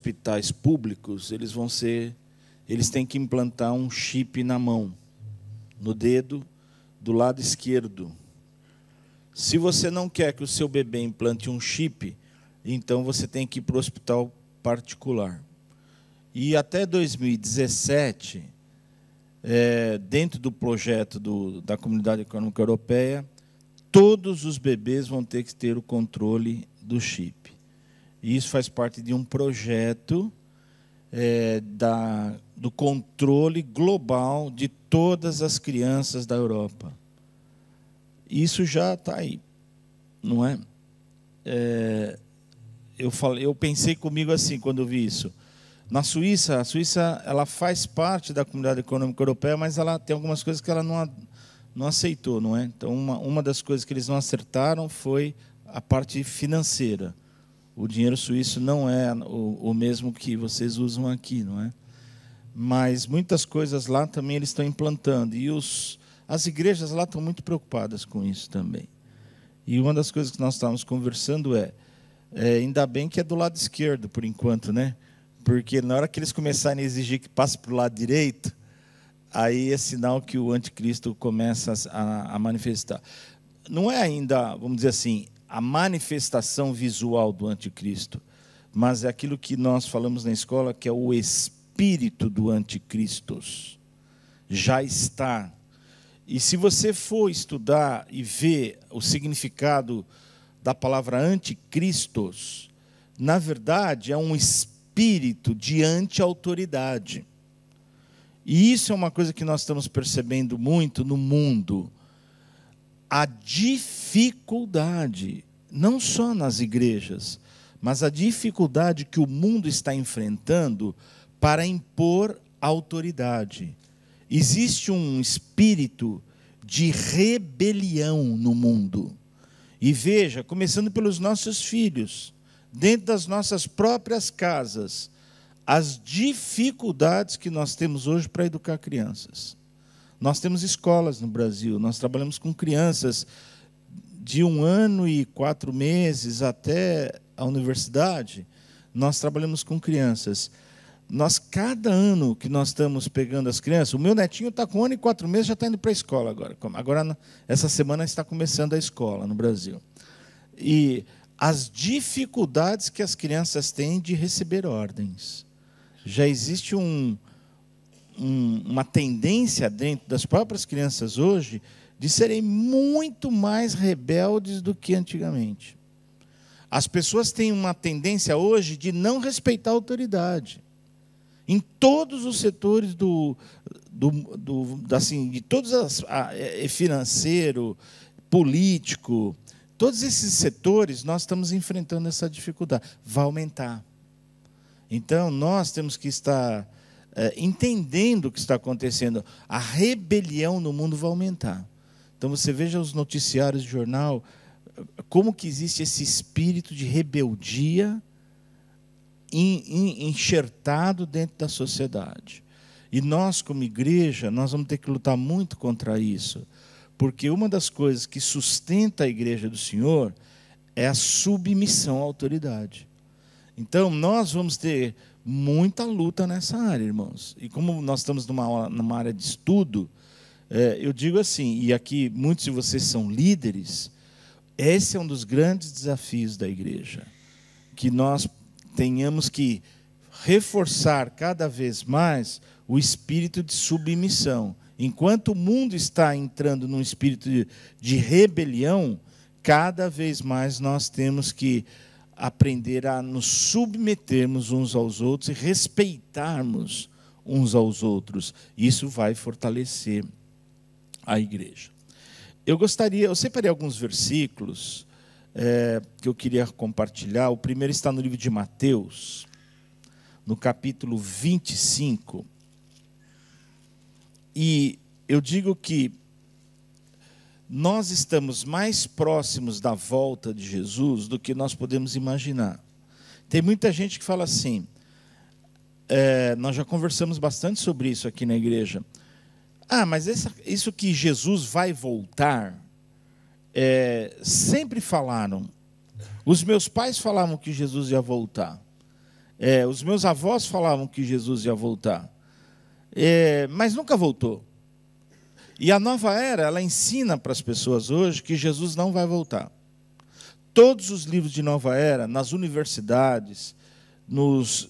hospitais públicos, eles têm que implantar um chip na mão, no dedo do lado esquerdo. Se você não quer que o seu bebê implante um chip, então você tem que ir para o hospital particular. E até 2017, dentro do projeto da Comunidade Econômica Europeia, todos os bebês vão ter que ter o controle do chip. E isso faz parte de um projeto do controle global de todas as crianças da Europa. Isso já está aí, não é? Eu pensei comigo assim, quando eu vi isso. Na Suíça, a Suíça ela faz parte da Comunidade Econômica Europeia, mas ela tem algumas coisas que ela não aceitou, não é? Então, uma das coisas que eles não acertaram foi a parte financeira. O dinheiro suíço não é o mesmo que vocês usam aqui, não é? Mas muitas coisas lá também eles estão implantando. E as igrejas lá estão muito preocupadas com isso também. E uma das coisas que nós estávamos conversando ainda bem que é do lado esquerdo, por enquanto, né? Porque na hora que eles começarem a exigir que passe para o lado direito, aí é sinal que o anticristo começa a manifestar. Não é ainda, vamos dizer assim, a manifestação visual do anticristo, mas é aquilo que nós falamos na escola, que é o espírito do anticristo. Já está. E se você for estudar e ver o significado da palavra anticristos, na verdade é um espírito de anti-autoridade. E isso é uma coisa que nós estamos percebendo muito no mundo. A dificuldade, não só nas igrejas, mas a dificuldade que o mundo está enfrentando para impor autoridade. Existe um espírito de rebelião no mundo. E veja, começando pelos nossos filhos, dentro das nossas próprias casas, as dificuldades que nós temos hoje para educar crianças. Nós temos escolas no Brasil, nós trabalhamos com crianças de 1 ano e 4 meses até a universidade, nós trabalhamos com crianças. Cada ano que nós estamos pegando as crianças, o meu netinho está com 1 ano e 4 meses, já está indo para a escola agora. Agora, essa semana, está começando a escola no Brasil. E as dificuldades que as crianças têm de receber ordens. Já existe uma tendência dentro das próprias crianças hoje de serem muito mais rebeldes do que antigamente. As pessoas têm uma tendência hoje de não respeitar a autoridade. Em todos os setores de todos financeiro, político, todos esses setores nós estamos enfrentando essa dificuldade. Vai aumentar. Então nós temos que estar entendendo o que está acontecendo. A rebelião no mundo vai aumentar. Então você veja os noticiários de jornal, como que existe esse espírito de rebeldia enxertado dentro da sociedade. E nós, como igreja, nós vamos ter que lutar muito contra isso, porque uma das coisas que sustenta a igreja do Senhor é a submissão à autoridade. Então, nós vamos ter muita luta nessa área, irmãos. E como nós estamos numa área de estudo, eu digo assim, e aqui muitos de vocês são líderes, esse é um dos grandes desafios da igreja, que nós tenhamos que reforçar cada vez mais o espírito de submissão. Enquanto o mundo está entrando num espírito de rebelião, cada vez mais nós temos que aprender a nos submetermos uns aos outros e respeitarmos uns aos outros. Isso vai fortalecer a igreja. Eu separei alguns versículos que eu queria compartilhar. O primeiro está no livro de Mateus, no capítulo 25. E eu digo que nós estamos mais próximos da volta de Jesus do que nós podemos imaginar. Tem muita gente que fala assim, nós já conversamos bastante sobre isso aqui na igreja. Mas isso que Jesus vai voltar, sempre falaram. Os meus pais falavam que Jesus ia voltar. Os meus avós falavam que Jesus ia voltar, mas nunca voltou. E a nova era, ela ensina para as pessoas hoje que Jesus não vai voltar. Todos os livros de nova era, nas universidades, nos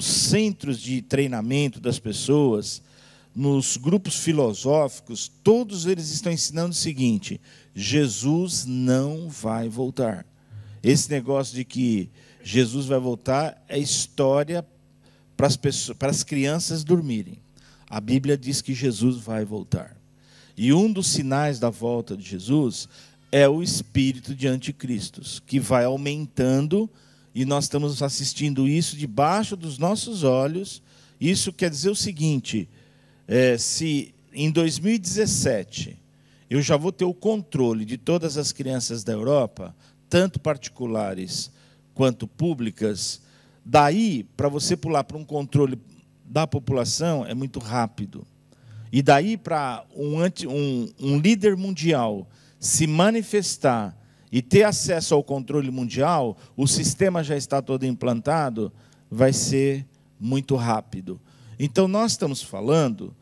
centros de treinamento das pessoas, nos grupos filosóficos, todos eles estão ensinando o seguinte: Jesus não vai voltar. Esse negócio de que Jesus vai voltar é história para as crianças dormirem. A Bíblia diz que Jesus vai voltar. E um dos sinais da volta de Jesus é o espírito de anticristos, que vai aumentando, e nós estamos assistindo isso debaixo dos nossos olhos. Isso quer dizer o seguinte: se em 2017 eu já vou ter o controle de todas as crianças da Europa, tanto particulares quanto públicas, daí, para você pular para um controle da população, é muito rápido. E daí para um líder mundial se manifestar e ter acesso ao controle mundial, o sistema já está todo implantado, vai ser muito rápido. Então, nós estamos falando,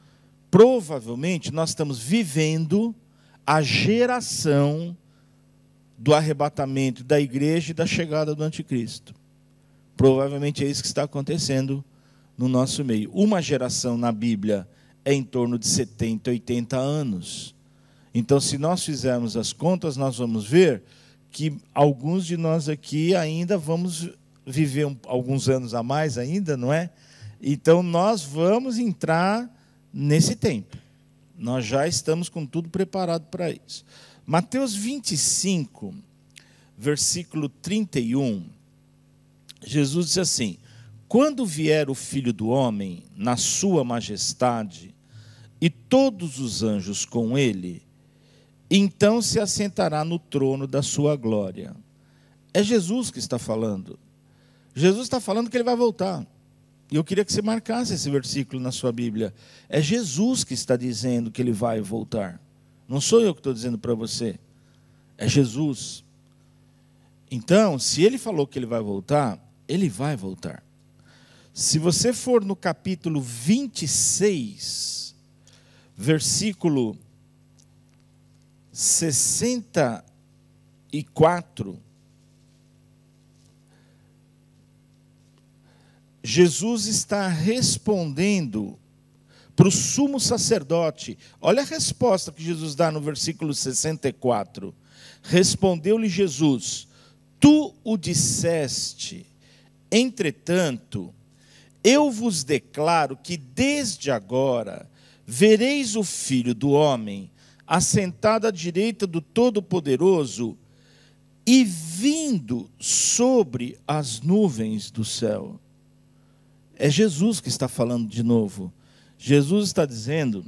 provavelmente, nós estamos vivendo a geração do arrebatamento da igreja e da chegada do anticristo. Provavelmente é isso que está acontecendo no nosso meio. Uma geração na Bíblia é em torno de 70, 80 anos. Então, se nós fizermos as contas, nós vamos ver que alguns de nós aqui ainda vamos viver alguns anos a mais ainda, não é? Então, nós vamos entrar nesse tempo. Nós já estamos com tudo preparado para isso. Mateus 25, versículo 31, Jesus disse assim: quando vier o Filho do Homem na sua majestade e todos os anjos com ele, então se assentará no trono da sua glória. É Jesus que está falando. Jesus está falando que ele vai voltar. E eu queria que você marcasse esse versículo na sua Bíblia. É Jesus que está dizendo que ele vai voltar. Não sou eu que estou dizendo para você. É Jesus. Então, se ele falou que ele vai voltar, ele vai voltar. Se você for no capítulo 26, versículo 64, Jesus está respondendo para o sumo sacerdote. Olha a resposta que Jesus dá no versículo 64. Respondeu-lhe Jesus: tu o disseste, entretanto, eu vos declaro que desde agora vereis o Filho do Homem assentado à direita do Todo-Poderoso e vindo sobre as nuvens do céu. É Jesus que está falando de novo. Jesus está dizendo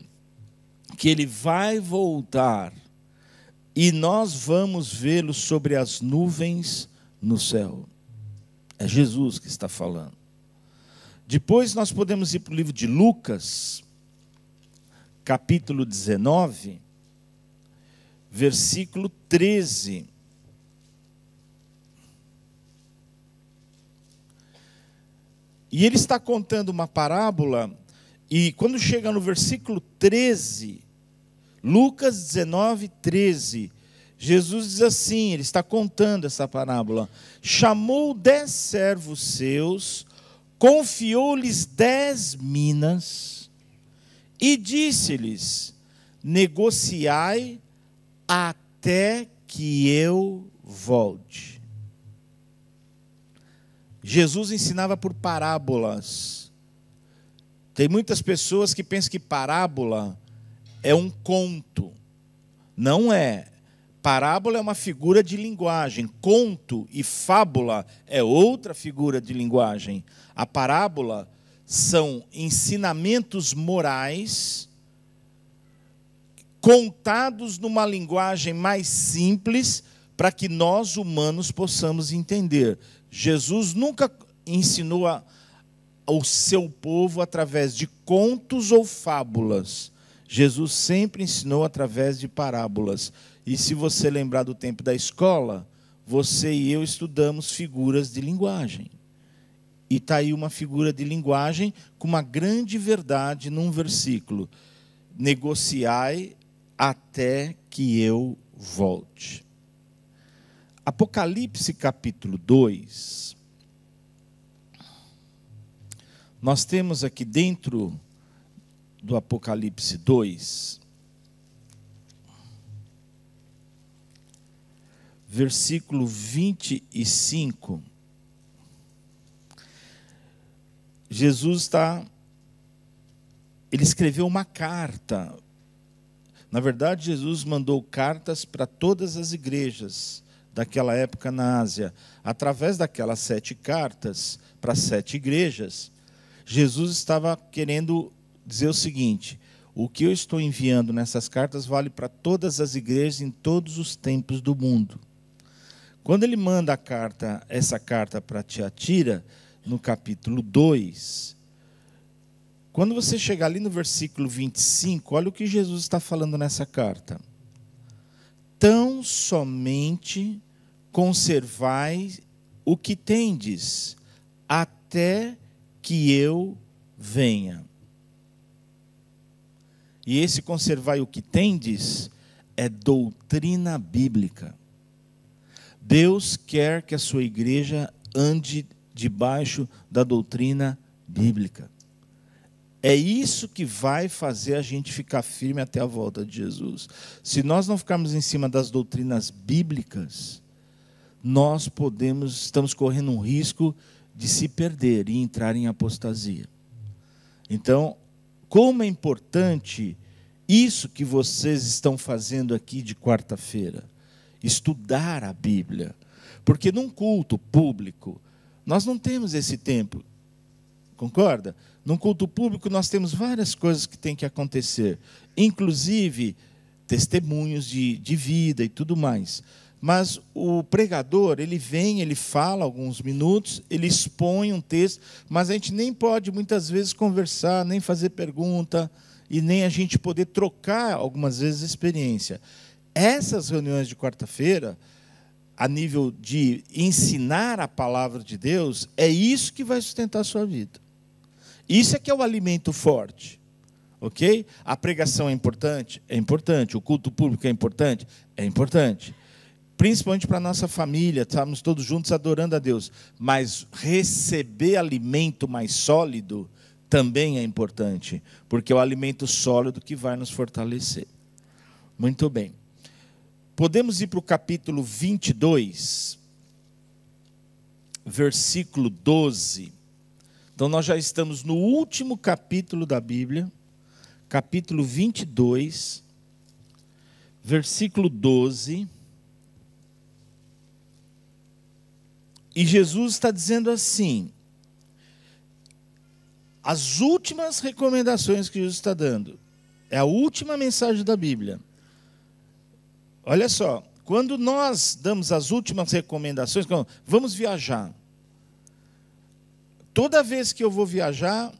que ele vai voltar e nós vamos vê-lo sobre as nuvens no céu. É Jesus que está falando. Depois nós podemos ir para o livro de Lucas, capítulo 19, versículo 13. E ele está contando uma parábola, e quando chega no versículo 13, Lucas 19, 13, Jesus diz assim, ele está contando essa parábola: chamou 10 servos seus, confiou-lhes 10 minas, e disse-lhes: negociai até que eu volte. Jesus ensinava por parábolas. Tem muitas pessoas que pensam que parábola é um conto. Não é. Parábola é uma figura de linguagem. Conto e fábula é outra figura de linguagem. A parábola são ensinamentos morais contados numa linguagem mais simples para que nós humanos possamos entender. Jesus nunca ensinou ao seu povo através de contos ou fábulas. Jesus sempre ensinou através de parábolas. E se você lembrar do tempo da escola, você e eu estudamos figuras de linguagem. E está aí uma figura de linguagem com uma grande verdade num versículo: negociai até que eu volte. Apocalipse capítulo 2. Nós temos aqui dentro do Apocalipse 2, versículo 25. Jesus ele escreveu uma carta. Na verdade, Jesus mandou cartas para todas as igrejas daquela época na Ásia. Através daquelas 7 cartas para 7 igrejas, Jesus estava querendo dizer o seguinte: o que eu estou enviando nessas cartas vale para todas as igrejas em todos os tempos do mundo. Quando ele manda essa carta para Tiatira, no capítulo 2, quando você chegar ali no versículo 25, olha o que Jesus está falando nessa carta. Tão somente conservai o que tendes, até que eu venha. E esse conservai o que tendes é doutrina bíblica. Deus quer que a sua igreja ande debaixo da doutrina bíblica. É isso que vai fazer a gente ficar firme até a volta de Jesus. Se nós não ficarmos em cima das doutrinas bíblicas, nós estamos correndo um risco de se perder e entrar em apostasia. Então, como é importante isso que vocês estão fazendo aqui de quarta-feira, estudar a Bíblia, porque num culto público nós não temos esse tempo, concorda? Num culto público nós temos várias coisas que tem que acontecer, inclusive testemunhos de vida e tudo mais. Mas o pregador, ele vem, ele fala alguns minutos, ele expõe um texto, mas a gente nem pode muitas vezes conversar, nem fazer pergunta, e nem a gente poder trocar algumas vezes experiência. Essas reuniões de quarta-feira, a nível de ensinar a palavra de Deus, é isso que vai sustentar a sua vida. Isso é que é o alimento forte. Ok? A pregação é importante? É importante. O culto público é importante? É importante. Principalmente para a nossa família, estamos todos juntos adorando a Deus. Mas receber alimento mais sólido também é importante, porque é o alimento sólido que vai nos fortalecer. Muito bem. Podemos ir para o capítulo 22, versículo 12. Então, nós já estamos no último capítulo da Bíblia, capítulo 22, versículo 12. E Jesus está dizendo assim, as últimas recomendações que Jesus está dando, é a última mensagem da Bíblia. Olha só, quando nós damos as últimas recomendações, vamos viajar. Toda vez que eu vou viajar,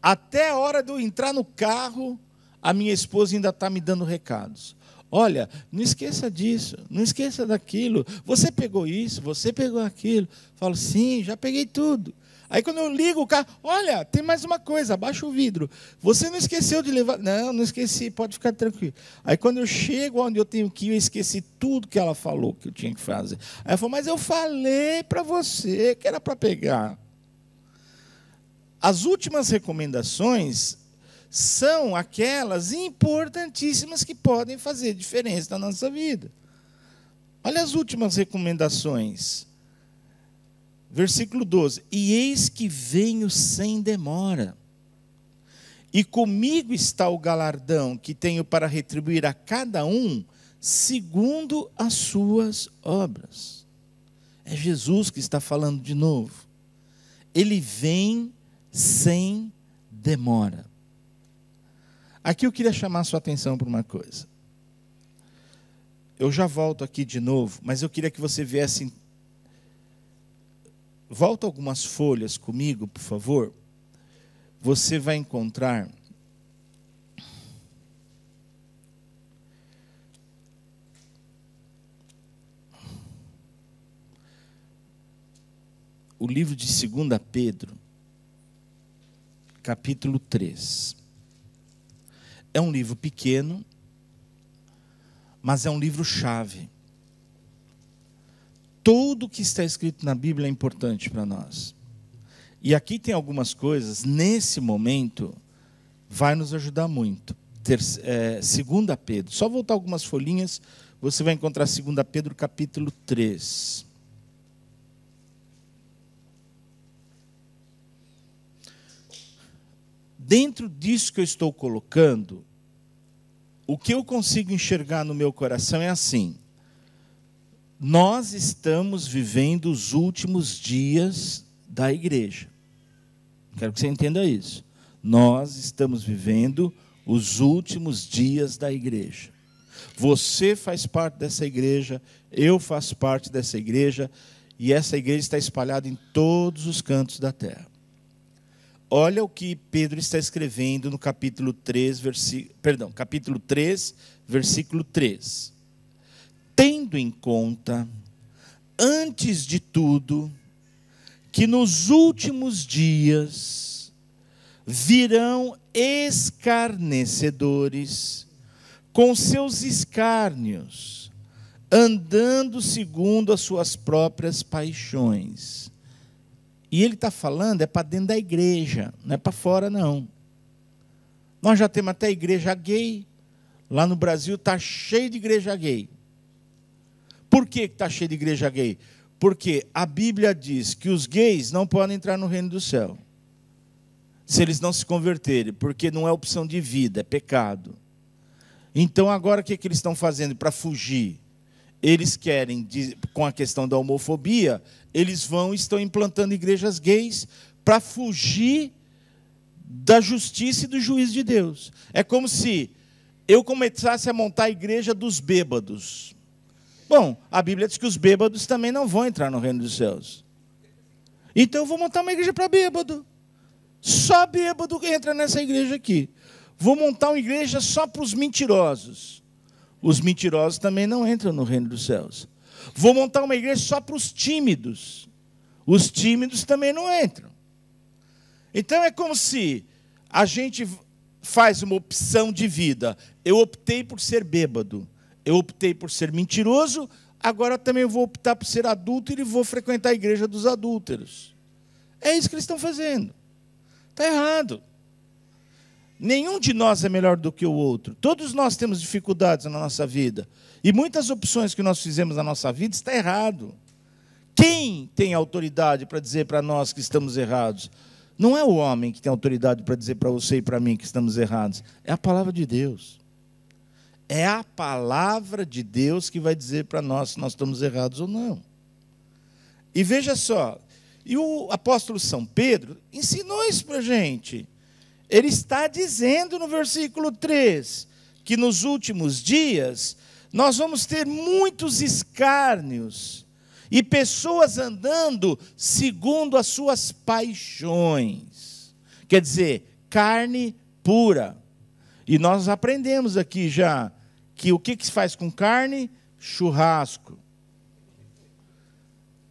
até a hora de eu entrar no carro, a minha esposa ainda está me dando recados. Olha, não esqueça disso, não esqueça daquilo. Você pegou isso, você pegou aquilo. Falo, sim, já peguei tudo. Aí quando eu ligo o carro, olha, tem mais uma coisa, abaixa o vidro. Você não esqueceu de levar? Não, não esqueci, pode ficar tranquilo. Aí quando eu chego onde eu tenho que ir, eu esqueci tudo que ela falou que eu tinha que fazer. Aí eu falo, mas eu falei para você que era para pegar. As últimas recomendações são aquelas importantíssimas que podem fazer diferença na nossa vida. Olha as últimas recomendações. Versículo 12. E eis que venho sem demora. E comigo está o galardão que tenho para retribuir a cada um segundo as suas obras. É Jesus que está falando de novo. Ele vem sem demora. Aqui eu queria chamar a sua atenção para uma coisa. Eu já volto aqui de novo, mas eu queria que você viesse. Volta algumas folhas comigo, por favor. Você vai encontrar o livro de 2 Pedro, capítulo 3. É um livro pequeno, mas é um livro-chave. Tudo que está escrito na Bíblia é importante para nós. E aqui tem algumas coisas, nesse momento, vai nos ajudar muito. 2 Pedro, só voltar algumas folhinhas, você vai encontrar 2 Pedro capítulo 3. Dentro disso que eu estou colocando, o que eu consigo enxergar no meu coração é assim: nós estamos vivendo os últimos dias da igreja. Quero que você entenda isso. Nós estamos vivendo os últimos dias da igreja. Você faz parte dessa igreja, eu faço parte dessa igreja, e essa igreja está espalhada em todos os cantos da terra. Olha o que Pedro está escrevendo no capítulo 3, versículo 3. Tendo em conta, antes de tudo, que nos últimos dias virão escarnecedores com seus escárnios, andando segundo as suas próprias paixões. E ele está falando, é para dentro da igreja, não é para fora, não. Nós já temos até igreja gay. Lá no Brasil está cheio de igreja gay. Por que está cheio de igreja gay? Porque a Bíblia diz que os gays não podem entrar no reino do céu, se eles não se converterem, porque não é opção de vida, é pecado. Então agora o que eles estão fazendo para fugir? Eles querem, com a questão da homofobia, eles estão implantando igrejas gays para fugir da justiça e do juízo de Deus. É como se eu começasse a montar a igreja dos bêbados. Bom, a Bíblia diz que os bêbados também não vão entrar no reino dos céus. Então eu vou montar uma igreja para bêbado. Só bêbado entra nessa igreja aqui. Vou montar uma igreja só para os mentirosos. Os mentirosos também não entram no reino dos céus. Vou montar uma igreja só para os tímidos. Os tímidos também não entram. Então é como se a gente faz uma opção de vida. Eu optei por ser bêbado. Eu optei por ser mentiroso. Agora também vou optar por ser adúltero e vou frequentar a igreja dos adúlteros. É isso que eles estão fazendo. Está errado. Nenhum de nós é melhor do que o outro. Todos nós temos dificuldades na nossa vida. E muitas opções que nós fizemos na nossa vida está errado. Quem tem autoridade para dizer para nós que estamos errados? Não é o homem que tem autoridade para dizer para você e para mim que estamos errados. É a palavra de Deus. É a palavra de Deus que vai dizer para nós se nós estamos errados ou não. E veja só, e o apóstolo São Pedro ensinou isso para a gente. Ele está dizendo no versículo 3, que nos últimos dias nós vamos ter muitos escárnios e pessoas andando segundo as suas paixões. Quer dizer, carne pura. E nós aprendemos aqui já que o que se faz com carne? Churrasco.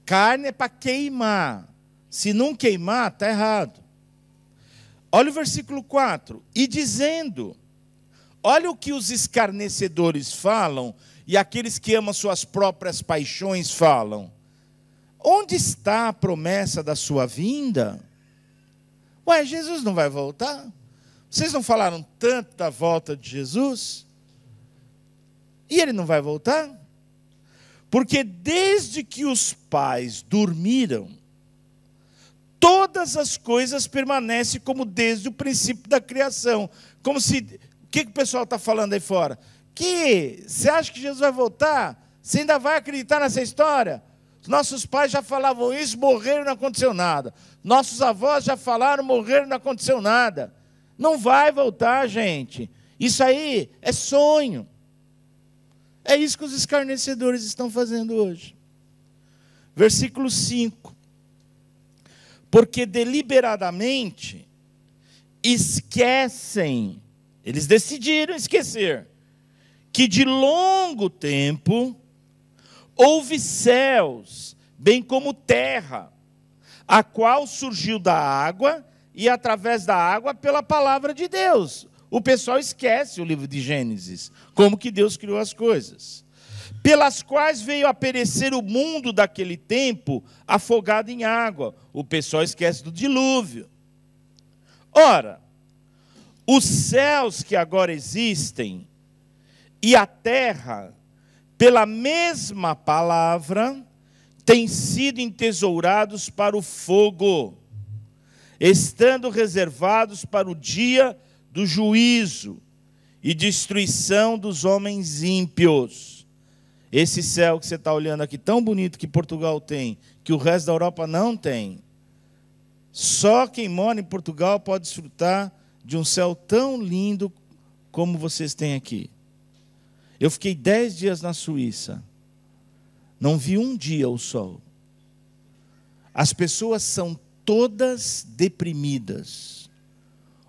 Carne é para queimar. Se não queimar, está errado. Olha o versículo 4. E dizendo, olha o que os escarnecedores falam e aqueles que amam suas próprias paixões falam. Onde está a promessa da sua vinda? Ué, Jesus não vai voltar? Vocês não falaram tanto da volta de Jesus? E ele não vai voltar? Porque desde que os pais dormiram, todas as coisas permanecem como desde o princípio da criação. Como se... O que o pessoal está falando aí fora? Que você acha que Jesus vai voltar? Você ainda vai acreditar nessa história? Nossos pais já falavam isso, morreram, não aconteceu nada. Nossos avós já falaram, morreram, não aconteceu nada. Não vai voltar, gente. Isso aí é sonho. É isso que os escarnecedores estão fazendo hoje. Versículo 5. Porque deliberadamente esquecem, eles decidiram esquecer, que de longo tempo houve céus, bem como terra, a qual surgiu da água e através da água pela palavra de Deus. O pessoal esquece o livro de Gênesis, como que Deus criou as coisas. Pelas quais veio a perecer o mundo daquele tempo, afogado em água. O pessoal esquece do dilúvio. Ora, os céus que agora existem e a terra, pela mesma palavra, têm sido entesourados para o fogo, estando reservados para o dia do juízo e destruição dos homens ímpios. Esse céu que você está olhando aqui, tão bonito que Portugal tem, que o resto da Europa não tem. Só quem mora em Portugal pode desfrutar de um céu tão lindo como vocês têm aqui. Eu fiquei 10 dias na Suíça. Não vi um dia o sol. As pessoas são todas deprimidas.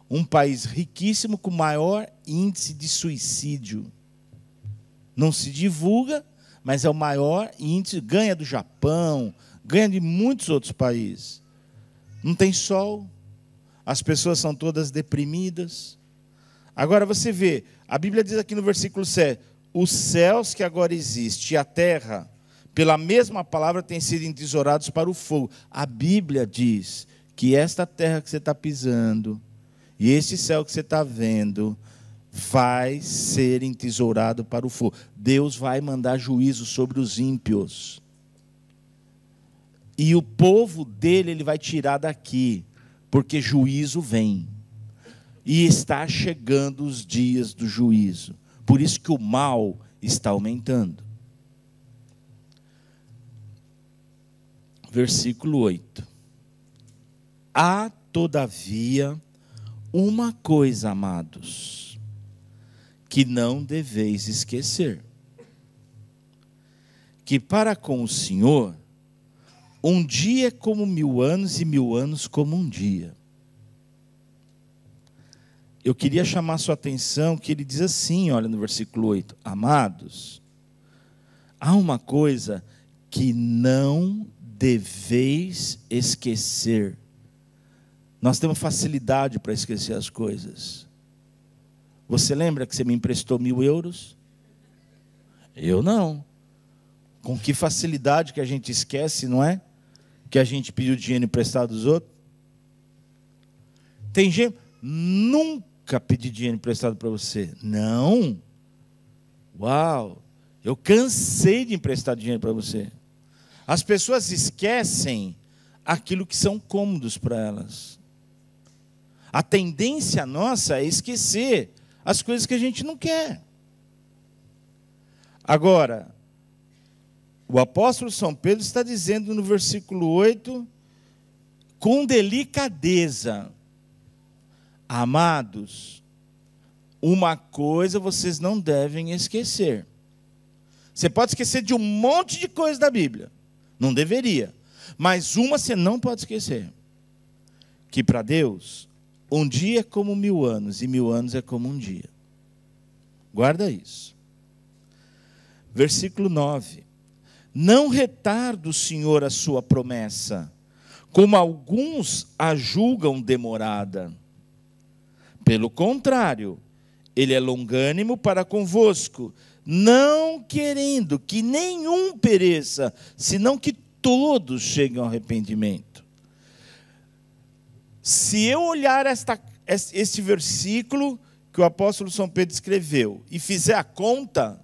Um país riquíssimo com maior índice de suicídio. Não se divulga, mas é o maior índice. Ganha do Japão, ganha de muitos outros países. Não tem sol. As pessoas são todas deprimidas. Agora você vê, a Bíblia diz aqui no versículo 7, os céus que agora existem e a terra, pela mesma palavra, têm sido entesourados para o fogo. A Bíblia diz que esta terra que você está pisando e esse céu que você está vendo vai ser entesourado para o fogo. Deus vai mandar juízo sobre os ímpios. E o povo dele ele vai tirar daqui, porque juízo vem. E está chegando os dias do juízo. Por isso que o mal está aumentando. Versículo 8. Há, todavia, uma coisa, amados, que não deveis esquecer. Que para com o Senhor, um dia é como 1000 anos e 1000 anos como um dia. Eu queria chamar sua atenção que ele diz assim, olha no versículo 8. Amados, há uma coisa que não deveis esquecer. Nós temos facilidade para esquecer as coisas. Você lembra que você me emprestou 1000 euros? Eu não. Com que facilidade que a gente esquece, não é? Que a gente pediu dinheiro emprestado dos outros. Tem gente, nunca pedi dinheiro emprestado para você. Não. Uau, eu cansei de emprestar dinheiro para você. As pessoas esquecem aquilo que são cômodos para elas. A tendência nossa é esquecer as coisas que a gente não quer. Agora, o apóstolo São Pedro está dizendo no versículo 8, com delicadeza, amados, uma coisa vocês não devem esquecer. Você pode esquecer de um monte de coisa da Bíblia, não deveria, mas uma você não pode esquecer, que para Deus, um dia é como 1000 anos, e 1000 anos é como um dia. Guarda isso. Versículo 9. Não retarda o Senhor a sua promessa, como alguns a julgam demorada. Pelo contrário, ele é longânimo para convosco, não querendo que nenhum pereça, senão que todos cheguem ao arrependimento. Se eu olhar este versículo que o apóstolo São Pedro escreveu e fizer a conta,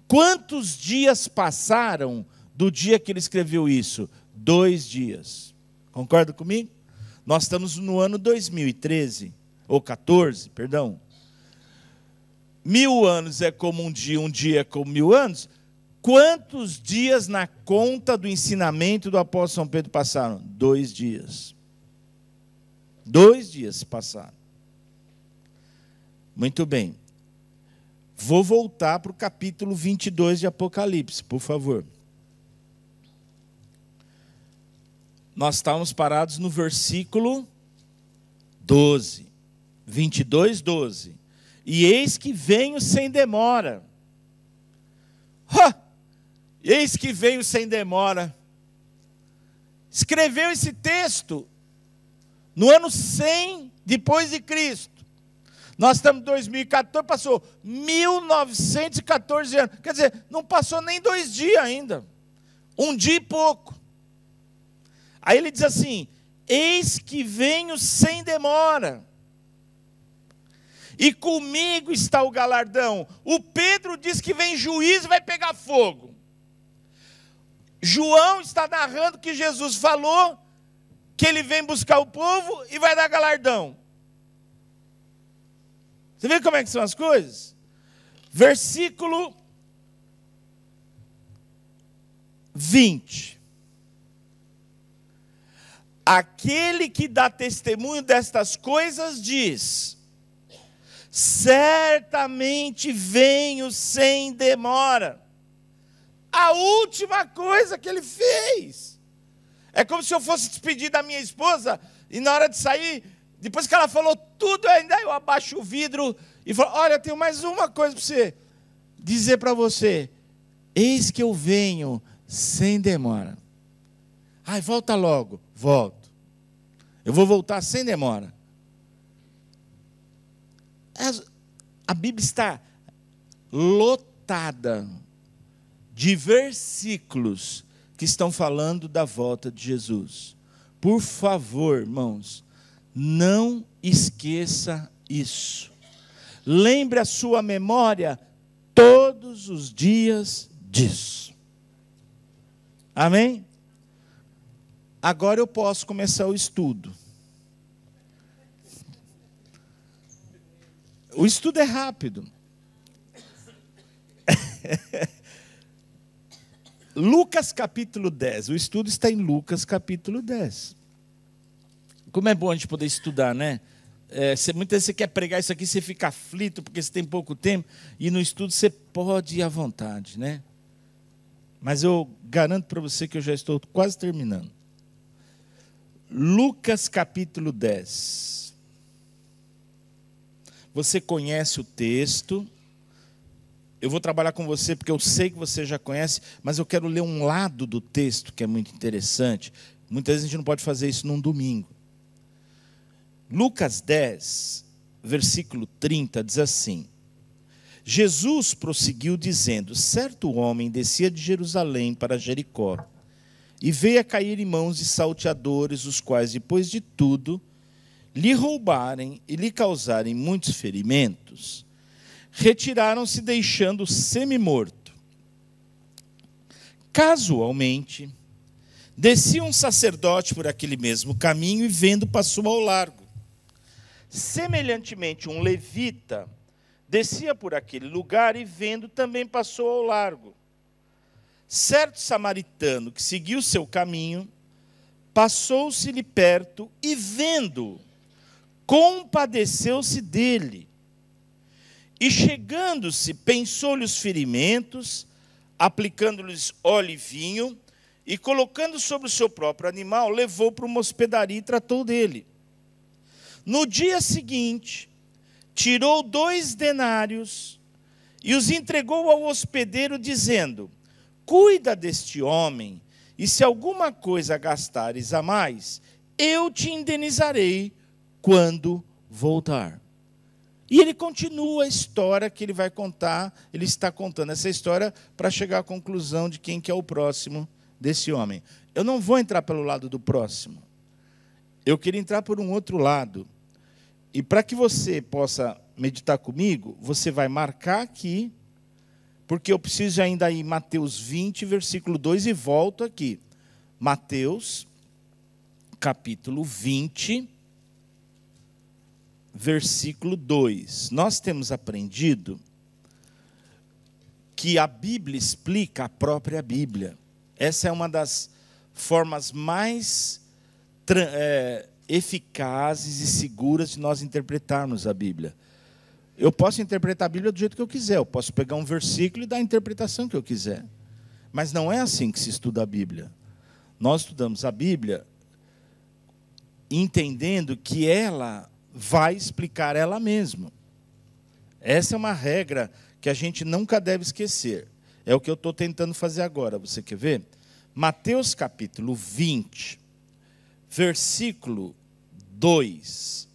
quantos dias passaram do dia que ele escreveu isso? 2 dias. Concorda comigo? Nós estamos no ano 2013, ou 14, perdão. 1000 anos é como um dia é como 1000 anos. Quantos dias na conta do ensinamento do apóstolo São Pedro passaram? 2 dias. 2 dias passaram. Muito bem. Vou voltar para o capítulo 22 de Apocalipse, por favor. Nós estávamos parados no versículo 12. 22, 12. E eis que venho sem demora. Eis que venho sem demora. escreveu esse texto no ano 100 depois de Cristo. Nós estamos em 2014, passou 1914 anos. Quer dizer, não passou nem 2 dias ainda. 1 dia e pouco. Aí ele diz assim: eis que venho sem demora, e comigo está o galardão. O Pedro diz que vem juízo e vai pegar fogo. João está narrando que Jesus falou que ele vem buscar o povo e vai dar galardão. Você vê como é que são as coisas? Versículo 20. Aquele que dá testemunho destas coisas diz: certamente venho sem demora. A última coisa que ele fez. É como se eu fosse despedir da minha esposa e na hora de sair, depois que ela falou tudo, ainda eu abaixo o vidro e falo: olha, eu tenho mais uma coisa para você dizer para você. Eis que eu venho sem demora. Ai, volta logo. Volto. Eu vou voltar sem demora. A Bíblia está lotada de versículos que estão falando da volta de Jesus. Por favor, irmãos, não esqueça isso. Lembre a sua memória todos os dias disso. Amém? Agora eu posso começar o estudo. O estudo é rápido. Lucas capítulo 10. O estudo está em Lucas capítulo 10. Como é bom a gente poder estudar, né? Muitas vezes você quer pregar isso aqui, você fica aflito, porque você tem pouco tempo, e no estudo você pode ir à vontade, né? Mas eu garanto para você que eu já estou quase terminando. Lucas capítulo 10. Você conhece o texto. Eu vou trabalhar com você porque eu sei que você já conhece, mas eu quero ler um lado do texto que é muito interessante. Muitas vezes a gente não pode fazer isso num domingo. Lucas 10, versículo 30, diz assim: Jesus prosseguiu dizendo: certo homem descia de Jerusalém para Jericó, e veio a cair em mãos de salteadores, os quais, depois de tudo, lhe roubarem e lhe causarem muitos ferimentos, retiraram-se, deixando-o semi-morto. Casualmente, descia um sacerdote por aquele mesmo caminho e, vendo, passou ao largo. Semelhantemente, um levita descia por aquele lugar e, vendo, também passou ao largo. Certo samaritano que seguiu seu caminho, passou-se-lhe perto e, vendo, compadeceu-se dele. E, chegando-se, pensou-lhe os ferimentos, aplicando-lhes óleo e vinho, e, colocando sobre o seu próprio animal, levou para uma hospedaria e tratou dele. No dia seguinte, tirou 2 denários e os entregou ao hospedeiro, dizendo: cuida deste homem, e se alguma coisa gastares a mais, eu te indenizarei quando voltar. E ele continua a história que ele vai contar. Ele está contando essa história para chegar à conclusão de quem que é o próximo desse homem. Eu não vou entrar pelo lado do próximo. Eu queria entrar por um outro lado. E para que você possa meditar comigo, você vai marcar aqui, porque eu preciso ainda ir em Mateus 20, versículo 2, e volto aqui. Mateus, capítulo 20, versículo 2. Nós temos aprendido que a Bíblia explica a própria Bíblia. Essa é uma das formas mais eficazes e seguras de nós interpretarmos a Bíblia. Eu posso interpretar a Bíblia do jeito que eu quiser. Eu posso pegar um versículo e dar a interpretação que eu quiser. Mas não é assim que se estuda a Bíblia. Nós estudamos a Bíblia entendendo que ela vai explicar ela mesma. Essa é uma regra que a gente nunca deve esquecer. É o que eu estou tentando fazer agora. Você quer ver? Mateus capítulo 20, versículo 2.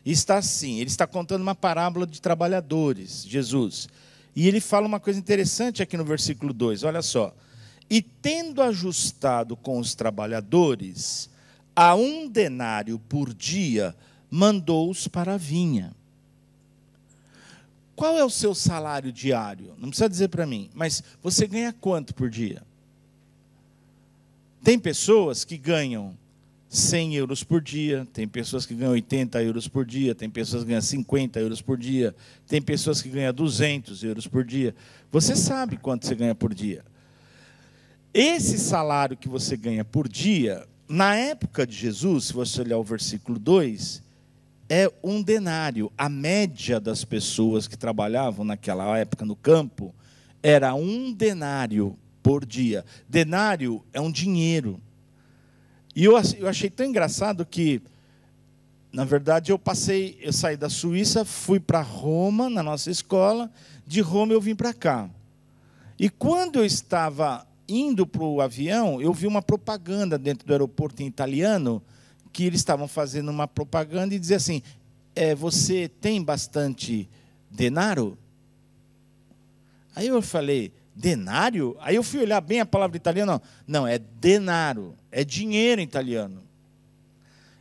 Está assim, ele está contando uma parábola de trabalhadores, Jesus. E ele fala uma coisa interessante aqui no versículo 2, olha só. E tendo ajustado com os trabalhadores, a 1 denário por dia, mandou-os para a vinha. Qual é o seu salário diário? Não precisa dizer para mim, mas você ganha quanto por dia? Tem pessoas que ganham 100 euros por dia, tem pessoas que ganham 80 euros por dia, tem pessoas que ganham 50 euros por dia, tem pessoas que ganham 200 euros por dia. Você sabe quanto você ganha por dia. Esse salário que você ganha por dia, na época de Jesus, se você olhar o versículo 2, é 1 denário. A média das pessoas que trabalhavam naquela época no campo era 1 denário por dia. Denário é um dinheiro. E eu achei tão engraçado que, na verdade, eu saí da Suíça, fui para Roma, na nossa escola, de Roma eu vim para cá. E quando eu estava indo para o avião, eu vi uma propaganda dentro do aeroporto em italiano, que eles estavam fazendo uma propaganda e dizia assim, você tem bastante denaro? Aí eu falei, denário? Aí eu fui olhar bem a palavra italiana, não, é denaro, é dinheiro em italiano.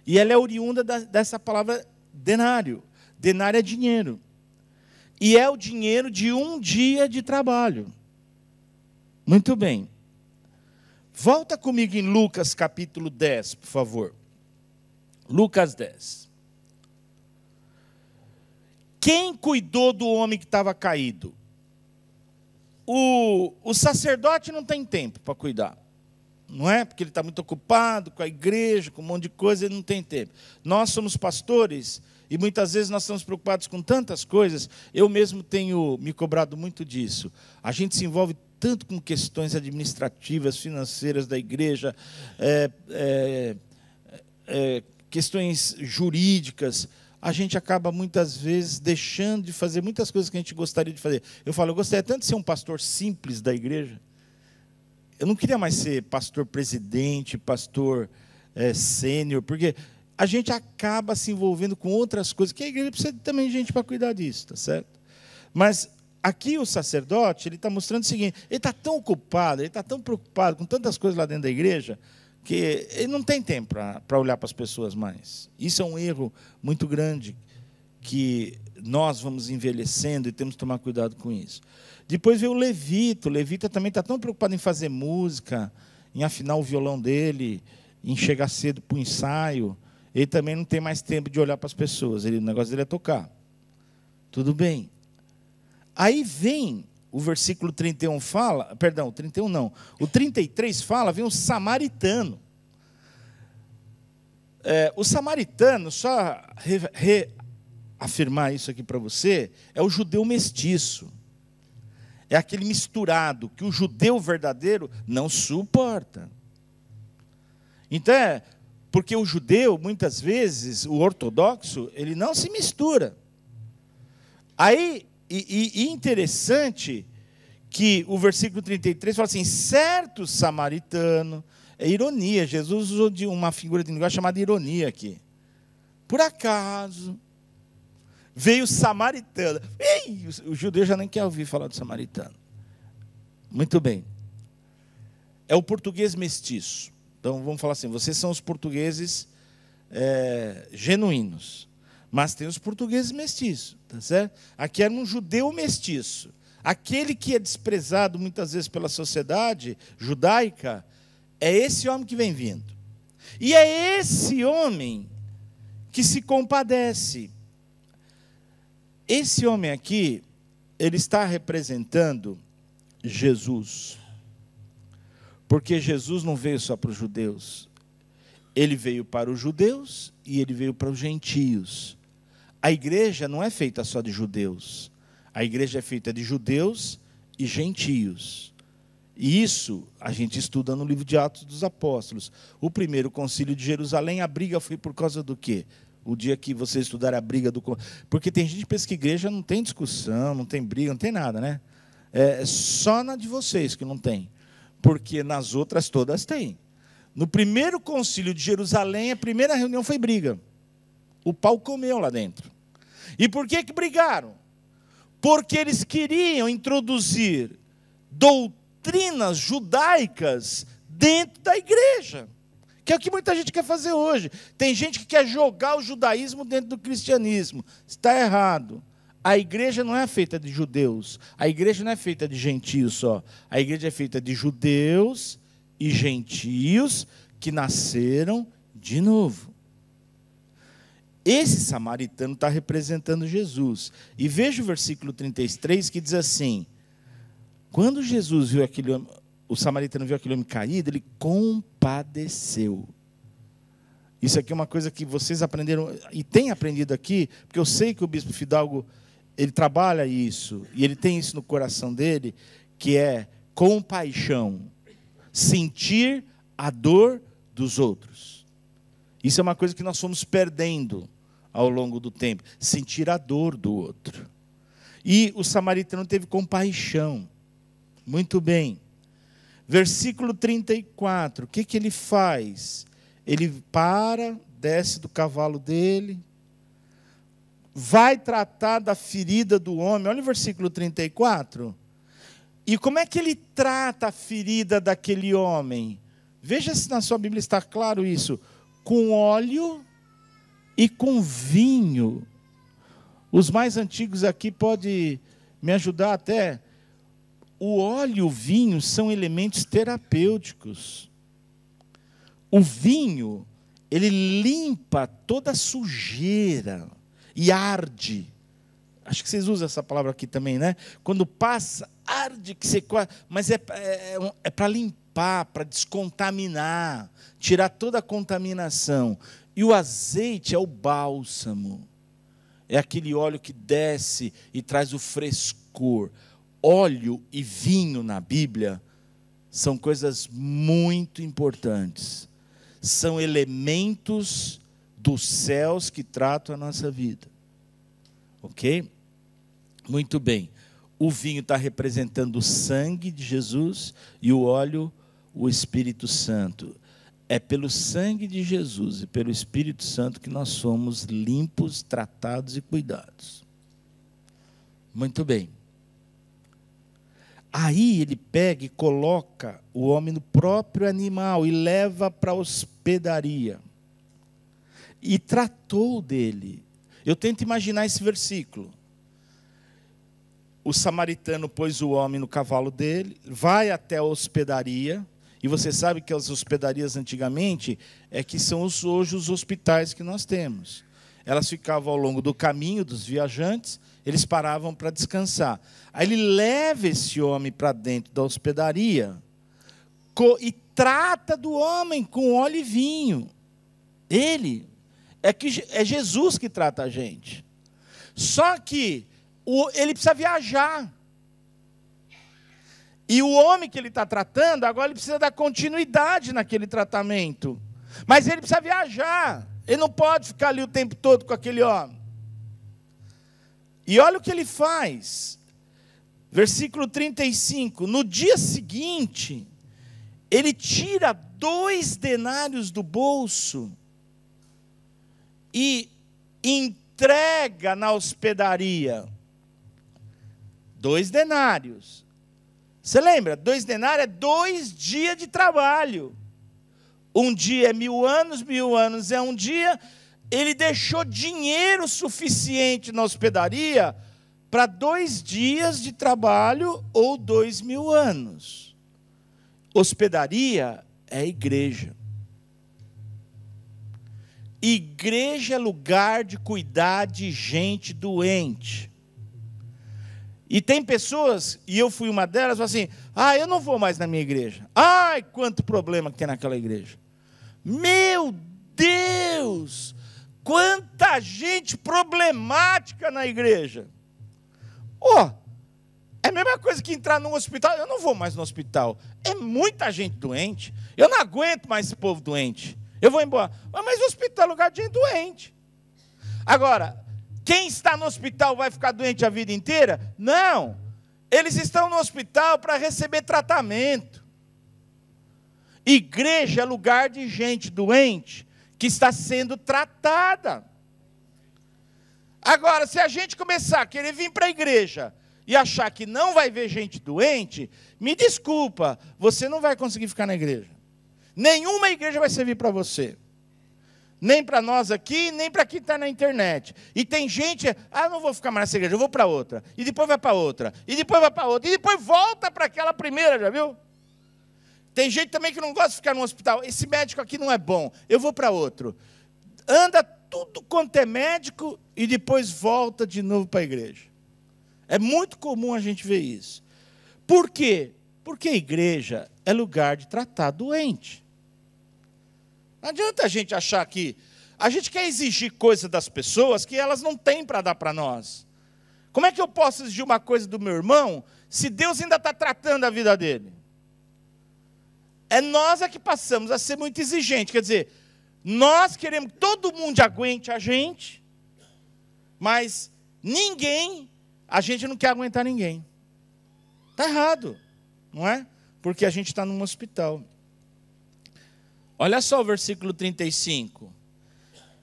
E ela é oriunda dessa palavra denário. Denário é dinheiro. E é o dinheiro de 1 dia de trabalho. Muito bem. Volta comigo em Lucas capítulo 10, por favor. Lucas 10. Quem cuidou do homem que estava caído? O sacerdote não tem tempo para cuidar. Não é? Porque ele está muito ocupado com a igreja, com um monte de coisa, ele não tem tempo. Nós somos pastores e muitas vezes nós estamos preocupados com tantas coisas. Eu mesmo tenho me cobrado muito disso. A gente se envolve tanto com questões administrativas, financeiras da igreja, questões jurídicas. A gente acaba muitas vezes deixando de fazer muitas coisas que a gente gostaria de fazer. Eu gostaria tanto de ser um pastor simples da igreja. Eu não queria mais ser pastor presidente, pastor sênior, porque a gente acaba se envolvendo com outras coisas, que a igreja precisa também de gente para cuidar disso, tá certo? Mas aqui o sacerdote, ele está mostrando o seguinte, ele está tão ocupado, ele está tão preocupado com tantas coisas lá dentro da igreja, que ele não tem tempo para olhar para as pessoas mais. Isso é um erro muito grande, que nós vamos envelhecendo e temos que tomar cuidado com isso. Depois veio o levita. O levita também está tão preocupado em fazer música, em afinar o violão dele, em chegar cedo para o ensaio. Ele também não tem mais tempo de olhar para as pessoas. O negócio dele é tocar. Tudo bem. Aí vem o versículo 31 fala, perdão, 31 não, o 33 fala, vem um samaritano. O samaritano, só reafirmar isso aqui para você, é o judeu mestiço. É aquele misturado que o judeu verdadeiro não suporta. Então, porque o judeu, muitas vezes, o ortodoxo, ele não se mistura. Aí, e interessante que o versículo 33 fala assim, certo samaritano, é ironia, Jesus usou de uma figura de linguagem chamada ironia aqui. Por acaso, veio samaritano. Ei, o judeu já nem quer ouvir falar do samaritano. Muito bem. É o português mestiço. Então, vamos falar assim, vocês são os portugueses genuínos. Mas tem os portugueses mestiços, tá certo? Aqui era um judeu mestiço. Aquele que é desprezado muitas vezes pela sociedade judaica, é esse homem que vem vindo. E é esse homem que se compadece. Esse homem aqui, ele está representando Jesus. Porque Jesus não veio só para os judeus. Ele veio para os judeus e ele veio para os gentios. A igreja não é feita só de judeus. A igreja é feita de judeus e gentios. E isso a gente estuda no livro de Atos dos Apóstolos. O primeiro concílio de Jerusalém, a briga foi por causa do quê? O dia que você estudar a briga do... Porque tem gente que pensa que igreja não tem discussão, não tem briga, não tem nada, né? É só na de vocês que não tem. porque nas outras todas tem. No primeiro concílio de Jerusalém, a primeira reunião foi briga. O pau comeu lá dentro. E por que brigaram? Porque eles queriam introduzir doutrinas judaicas dentro da igreja, que é o que muita gente quer fazer hoje. Tem gente que quer jogar o judaísmo dentro do cristianismo. Está errado. A igreja não é feita de judeus, a igreja não é feita de gentios só. A igreja é feita de judeus e gentios que nasceram de novo. Esse samaritano está representando Jesus. E veja o versículo 33 que diz assim: quando Jesus viu aquele homem, o samaritano viu aquele homem caído, ele compadeceu. Isso aqui é uma coisa que vocês aprenderam e têm aprendido aqui, porque eu sei que o bispo Fidalgo, ele trabalha isso, e ele tem isso no coração dele, que é compaixão, sentir a dor dos outros. Isso é uma coisa que nós fomos perdendo ao longo do tempo, sentir a dor do outro. E o samaritano teve compaixão. Muito bem. Versículo 34, o que ele faz? Ele para, desce do cavalo dele, vai tratar da ferida do homem. Olha o versículo 34. E como é que ele trata a ferida daquele homem? Veja se na sua Bíblia está claro isso. Com óleo e com vinho. Os mais antigos aqui podem me ajudar até. O óleo e o vinho são elementos terapêuticos. O vinho, ele limpa toda a sujeira e arde. Acho que vocês usam essa palavra aqui também, né? Quando passa, arde, que você quase... Mas é para limpar, para descontaminar, tirar toda a contaminação. E o azeite é o bálsamo. É aquele óleo que desce e traz o frescor. Óleo e vinho na Bíblia são coisas muito importantes. São elementos dos céus que tratam a nossa vida. Ok? Muito bem. O vinho está representando o sangue de Jesus e o óleo, o Espírito Santo. É pelo sangue de Jesus e pelo Espírito Santo que nós somos limpos, tratados e cuidados. Muito bem. Aí ele pega e coloca o homem no próprio animal e leva para a hospedaria. E tratou dele. Eu tento imaginar esse versículo. O samaritano pôs o homem no cavalo dele, vai até a hospedaria. E você sabe que as hospedarias antigamente é que são hoje os hospitais que nós temos. Elas ficavam ao longo do caminho dos viajantes, eles paravam para descansar. Aí ele leva esse homem para dentro da hospedaria e trata do homem com óleo e vinho. É Jesus que trata a gente. Só que ele precisa viajar. E o homem que ele está tratando, agora ele precisa dar continuidade naquele tratamento. Mas ele precisa viajar. Ele não pode ficar ali o tempo todo com aquele homem. E olha o que ele faz. Versículo 35. No dia seguinte, ele tira 2 denários do bolso e entrega na hospedaria. 2 denários. Você lembra? 2 denários é 2 dias de trabalho. Um dia é 1000 anos, 1000 anos é um dia. Ele deixou dinheiro suficiente na hospedaria para 2 dias de trabalho ou 2000 anos. Hospedaria é igreja. Igreja é lugar de cuidar de gente doente. E tem pessoas, e eu fui uma delas, assim, eu não vou mais na minha igreja. Ai, quanto problema que tem naquela igreja. Meu Deus, quanta gente problemática na igreja. É a mesma coisa que entrar num hospital. Eu não vou mais no hospital. É muita gente doente. Eu não aguento mais esse povo doente. Eu vou embora. Mas o hospital é lugar de gente doente. Agora, quem está no hospital vai ficar doente a vida inteira? Não. Eles estão no hospital para receber tratamento. Igreja é lugar de gente doente que está sendo tratada. Agora, se a gente começar a querer vir para a igreja e achar que não vai ver gente doente, me desculpa, você não vai conseguir ficar na igreja. Nenhuma igreja vai servir para você. Nem para nós aqui, nem para quem está na internet. E tem gente, não vou ficar mais nessa igreja, eu vou para outra. E depois vai para outra. E depois vai para outra. E depois volta para aquela primeira, já viu? Tem gente também que não gosta de ficar no hospital. Esse médico aqui não é bom, eu vou para outro. Anda tudo quanto é médico e depois volta de novo para a igreja. É muito comum a gente ver isso. Por quê? Porque a igreja é lugar de tratar doente. Não adianta a gente achar que a gente quer exigir coisa das pessoas que elas não têm para dar para nós. Como é que eu posso exigir uma coisa do meu irmão se Deus ainda está tratando a vida dele? É nós que passamos a ser muito exigentes. Quer dizer, nós queremos que todo mundo aguente a gente, mas a gente não quer aguentar ninguém. Está errado, não é? Porque a gente está num hospital. Olha só o versículo 35.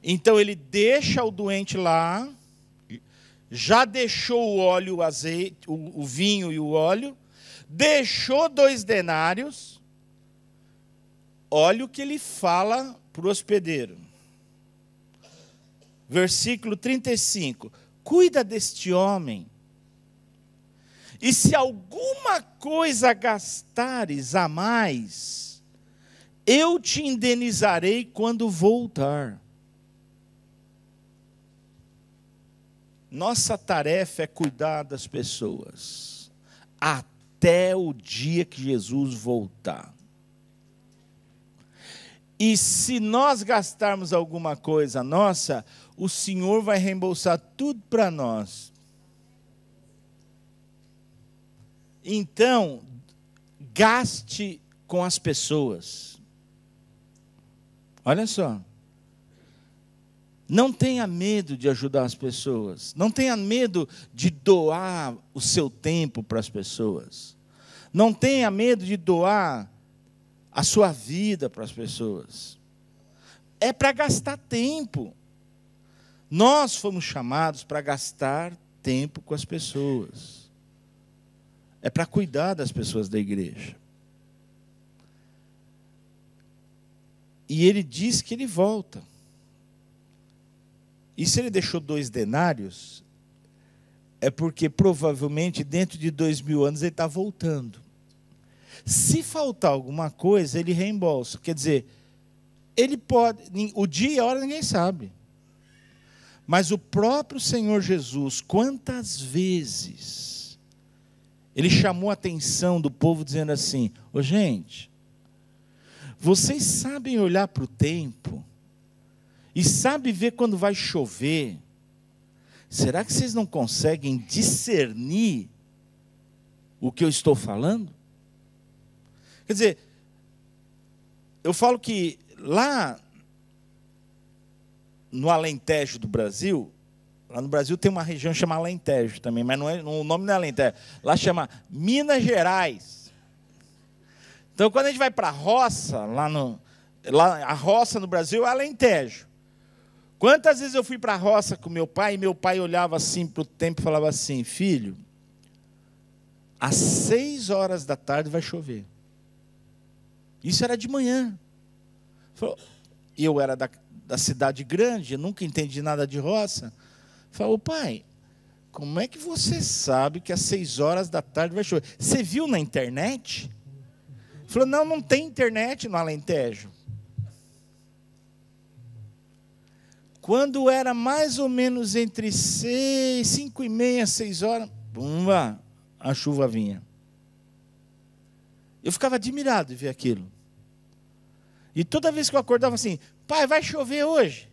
Então ele deixa o doente lá, já deixou o óleo, o azeite, o vinho e o óleo, deixou 2 denários. Olha o que ele fala para o hospedeiro. Versículo 35. Cuida deste homem, e se alguma coisa gastares a mais, eu te indenizarei quando voltar. Nossa tarefa é cuidar das pessoas, até o dia que Jesus voltar. E se nós gastarmos alguma coisa nossa, o Senhor vai reembolsar tudo para nós. Então, gaste com as pessoas. Olha só. Não tenha medo de ajudar as pessoas. Não tenha medo de doar o seu tempo para as pessoas. Não tenha medo de doar a sua vida para as pessoas. É para gastar tempo. Nós fomos chamados para gastar tempo com as pessoas. É para cuidar das pessoas da igreja. E ele diz que ele volta. E se ele deixou 2 denários, é porque provavelmente dentro de 2000 anos ele está voltando. Se faltar alguma coisa, ele reembolsa. Quer dizer, ele pode, o dia e a hora ninguém sabe. Mas o próprio Senhor Jesus, quantas vezes ele chamou a atenção do povo dizendo assim: ô gente, vocês sabem olhar para o tempo e sabem ver quando vai chover? Será que vocês não conseguem discernir o que eu estou falando? Quer dizer, eu falo que lá no Alentejo do Brasil, lá no Brasil tem uma região chamada Alentejo também, mas o nome não é Alentejo, lá chama Minas Gerais. Então, quando a gente vai para a roça, a roça no Brasil é Alentejo. Quantas vezes eu fui para a roça com meu pai, e meu pai olhava assim para o tempo e falava assim: filho, às 6 horas da tarde vai chover. Isso era de manhã. Eu era da cidade grande, eu nunca entendi nada de roça. Falou: pai, como é que você sabe que às 6 horas da tarde vai chover? Você viu na internet? Falou: não tem internet no Alentejo. Quando era mais ou menos entre 5h30, 6 horas, pumba, a chuva vinha. Eu ficava admirado de ver aquilo. E toda vez que eu acordava assim: pai, vai chover hoje?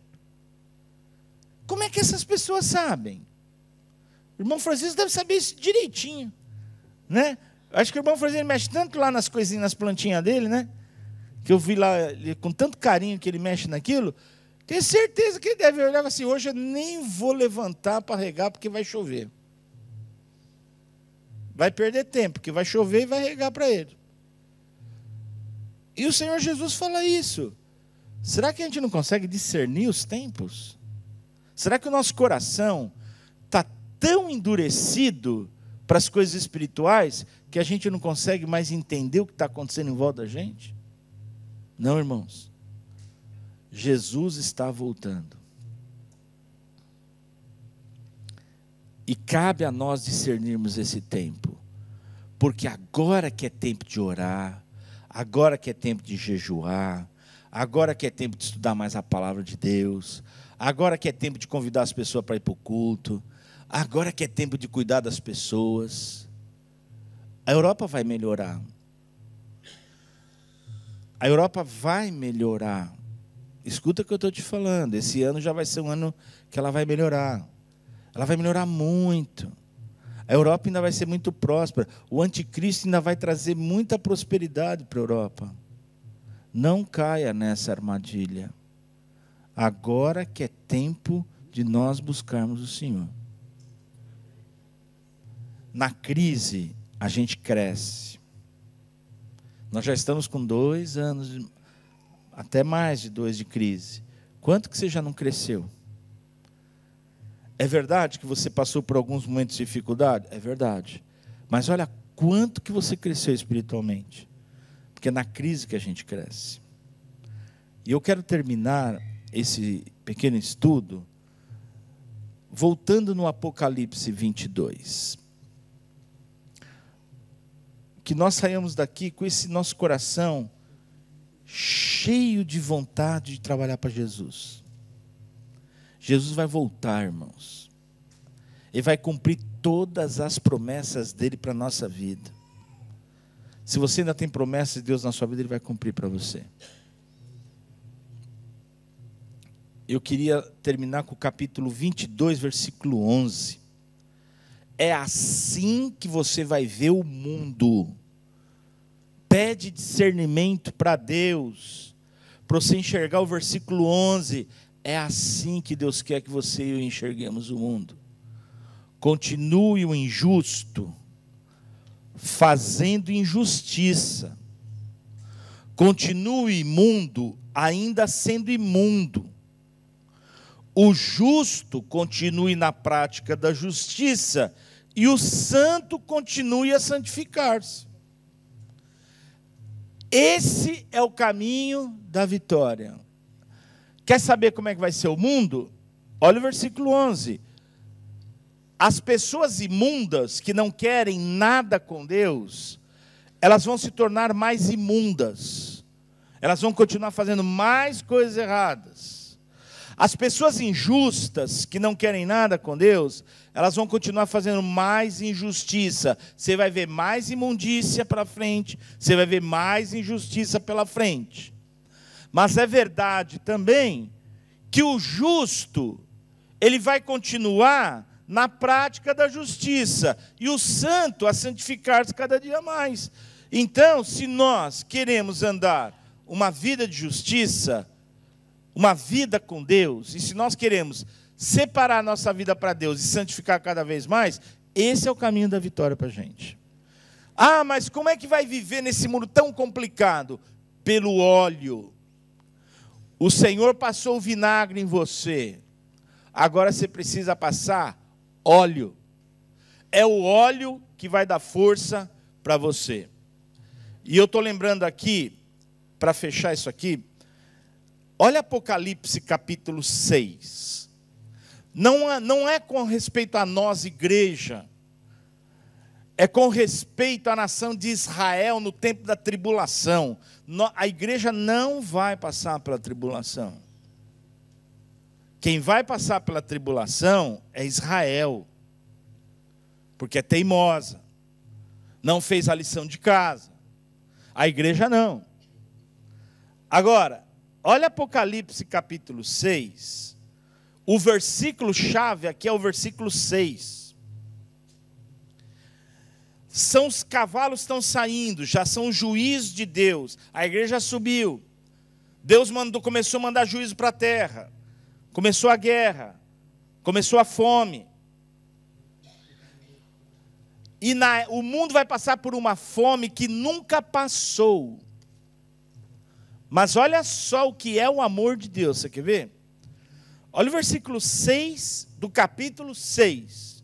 Como é que essas pessoas sabem? O irmão Francisco deve saber isso direitinho, né? Acho que o irmão Francisco mexe tanto lá nas coisinhas, nas plantinhas dele, né? Que eu vi lá, com tanto carinho que ele mexe naquilo. Tenho certeza que ele deve olhar assim: hoje eu nem vou levantar para regar porque vai chover. Vai perder tempo, porque vai chover e vai regar para ele. E o Senhor Jesus fala isso. Será que a gente não consegue discernir os tempos? Será que o nosso coração está tão endurecido para as coisas espirituais que a gente não consegue mais entender o que está acontecendo em volta da gente? Não, irmãos. Jesus está voltando. E cabe a nós discernirmos esse tempo. Porque agora que é tempo de orar, agora que é tempo de jejuar, agora que é tempo de estudar mais a palavra de Deus, agora que é tempo de convidar as pessoas para ir para o culto, agora que é tempo de cuidar das pessoas. A Europa vai melhorar. A Europa vai melhorar. Escuta o que eu estou te falando. Esse ano já vai ser um ano que ela vai melhorar. Ela vai melhorar muito. A Europa ainda vai ser muito próspera. O anticristo ainda vai trazer muita prosperidade para a Europa. Não caia nessa armadilha. Agora que é tempo de nós buscarmos o Senhor. Na crise, a gente cresce. Nós já estamos com 2 anos, até mais de 2 de crise. Quanto que você já não cresceu? É verdade que você passou por alguns momentos de dificuldade? É verdade. Mas olha quanto que você cresceu espiritualmente. Porque é na crise que a gente cresce. E eu quero terminar esse pequeno estudo voltando no Apocalipse 22. Que nós saímos daqui com esse nosso coração cheio de vontade de trabalhar para Jesus. Jesus vai voltar, irmãos. Ele vai cumprir todas as promessas dele para a nossa vida. Se você ainda tem promessas de Deus na sua vida, ele vai cumprir para você. Eu queria terminar com o capítulo 22, versículo 11. É assim que você vai ver o mundo. Pede discernimento para Deus, para você enxergar o versículo 11. É assim que Deus quer que você e eu enxerguemos o mundo. Continue o injusto fazendo injustiça. Continue imundo ainda sendo imundo. O justo continue na prática da justiça e o santo continue a santificar-se. Esse é o caminho da vitória. Quer saber como é que vai ser o mundo? Olha o versículo 11. As pessoas imundas que não querem nada com Deus, elas vão se tornar mais imundas. Elas vão continuar fazendo mais coisas erradas. As pessoas injustas que não querem nada com Deus, elas vão continuar fazendo mais injustiça. Você vai ver mais imundícia para frente, você vai ver mais injustiça pela frente. Mas é verdade também que o justo, ele vai continuar na prática da justiça, e o santo a santificar-se cada dia mais. Então, se nós queremos andar uma vida de justiça, uma vida com Deus, e se nós queremos separar nossa vida para Deus e santificar cada vez mais, esse é o caminho da vitória para a gente. Ah, mas como é que vai viver nesse mundo tão complicado? Pelo óleo. O Senhor passou o vinagre em você, agora você precisa passar óleo. É o óleo que vai dar força para você. E eu estou lembrando aqui, para fechar isso aqui, olha Apocalipse capítulo 6. Não é com respeito a nós, igreja, é com respeito à nação de Israel no tempo da tribulação. A igreja não vai passar pela tribulação. Quem vai passar pela tribulação é Israel, porque é teimosa, não fez a lição de casa. A igreja não. Agora, olha Apocalipse capítulo 6, o versículo chave aqui é o versículo 6. São os cavalos estão saindo, já são os juízes de Deus. A igreja subiu. Deus começou a mandar juízo para a terra. Começou a guerra, começou a fome. E o mundo vai passar por uma fome que nunca passou. Mas olha só o que é o amor de Deus, você quer ver? Olha o versículo 6 do capítulo 6.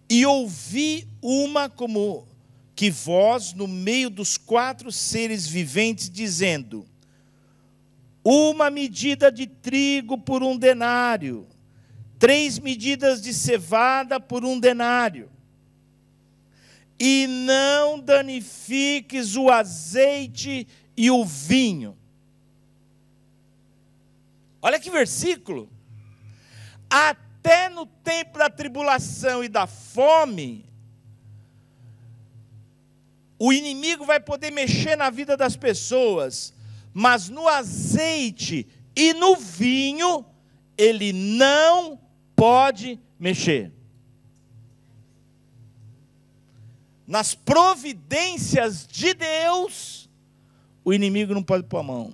E ouvi uma como que voz no meio dos 4 seres viventes, dizendo: uma medida de trigo por 1 denário, 3 medidas de cevada por 1 denário. E não danifiques o azeite e o vinho. Olha que versículo. Até no tempo da tribulação e da fome, o inimigo vai poder mexer na vida das pessoas, mas no azeite e no vinho, ele não pode mexer. Nas providências de Deus, o inimigo não pode pôr a mão.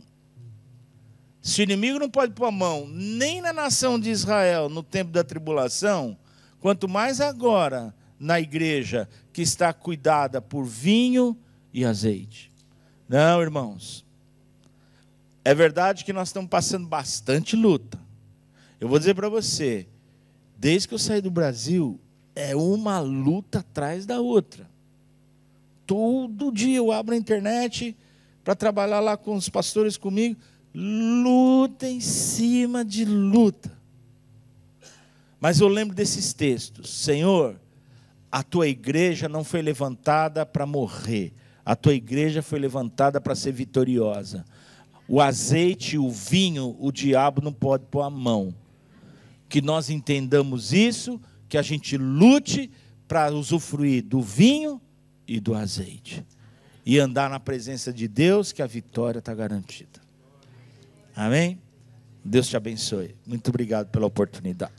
Se o inimigo não pode pôr a mão nem na nação de Israel no tempo da tribulação, quanto mais agora na igreja que está cuidada por vinho e azeite. Não, irmãos. É verdade que nós estamos passando bastante luta. Eu vou dizer para você, desde que eu saí do Brasil, é uma luta atrás da outra. Todo dia eu abro a internet para trabalhar lá com os pastores comigo, luta em cima de luta. Mas eu lembro desses textos. Senhor, a tua igreja não foi levantada para morrer. A tua igreja foi levantada para ser vitoriosa. O azeite e o vinho, o diabo não pode pôr a mão. Que nós entendamos isso, que a gente lute para usufruir do vinho e do azeite. E andar na presença de Deus, que a vitória está garantida. Amém? Deus te abençoe. Muito obrigado pela oportunidade.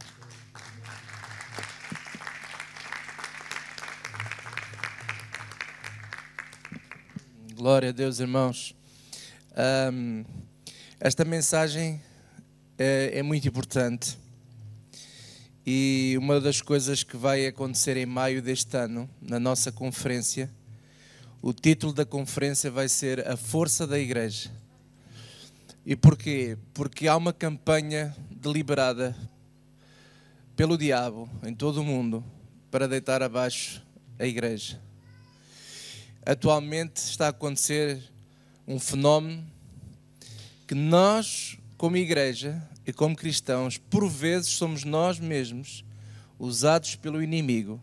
Glória a Deus, irmãos. Esta mensagem é muito importante. E uma das coisas que vai acontecer em maio deste ano, na nossa conferência, o título da conferência vai ser A Força da Igreja. E porquê? Porque há uma campanha deliberada pelo diabo em todo o mundo para deitar abaixo a igreja. Atualmente está a acontecer um fenómeno que nós, como igreja e como cristãos, por vezes somos nós mesmos usados pelo inimigo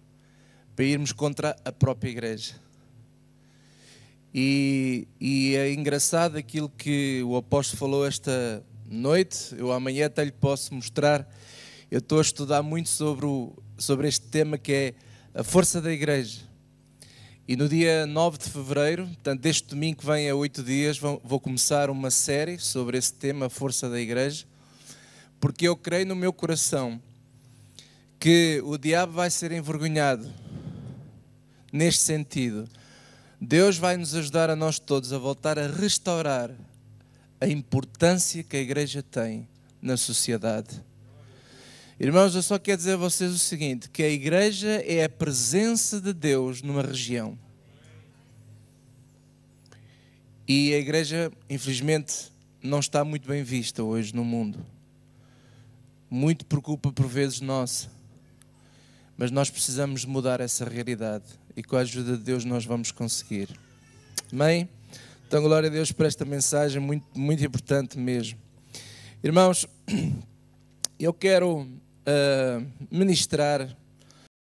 para irmos contra a própria igreja. E é engraçado aquilo que o apóstolo falou esta noite. Eu amanhã até lhe posso mostrar. Eu estou a estudar muito sobre este tema, que é a força da igreja. E no dia 9 de fevereiro, portanto, deste domingo que vem a 8 dias, vou começar uma série sobre esse tema, a força da igreja, porque eu creio no meu coração que o diabo vai ser envergonhado neste sentido. Deus vai nos ajudar a nós todos a voltar a restaurar a importância que a igreja tem na sociedade. Irmãos, eu só quero dizer a vocês o seguinte, que a igreja é a presença de Deus numa região. E a igreja, infelizmente, não está muito bem vista hoje no mundo. Muito por culpa, por vezes, nossa. Mas nós precisamos mudar essa realidade. E com a ajuda de Deus nós vamos conseguir. Amém? Então, glória a Deus por esta mensagem, muito, muito importante mesmo. Irmãos, eu quero ministrar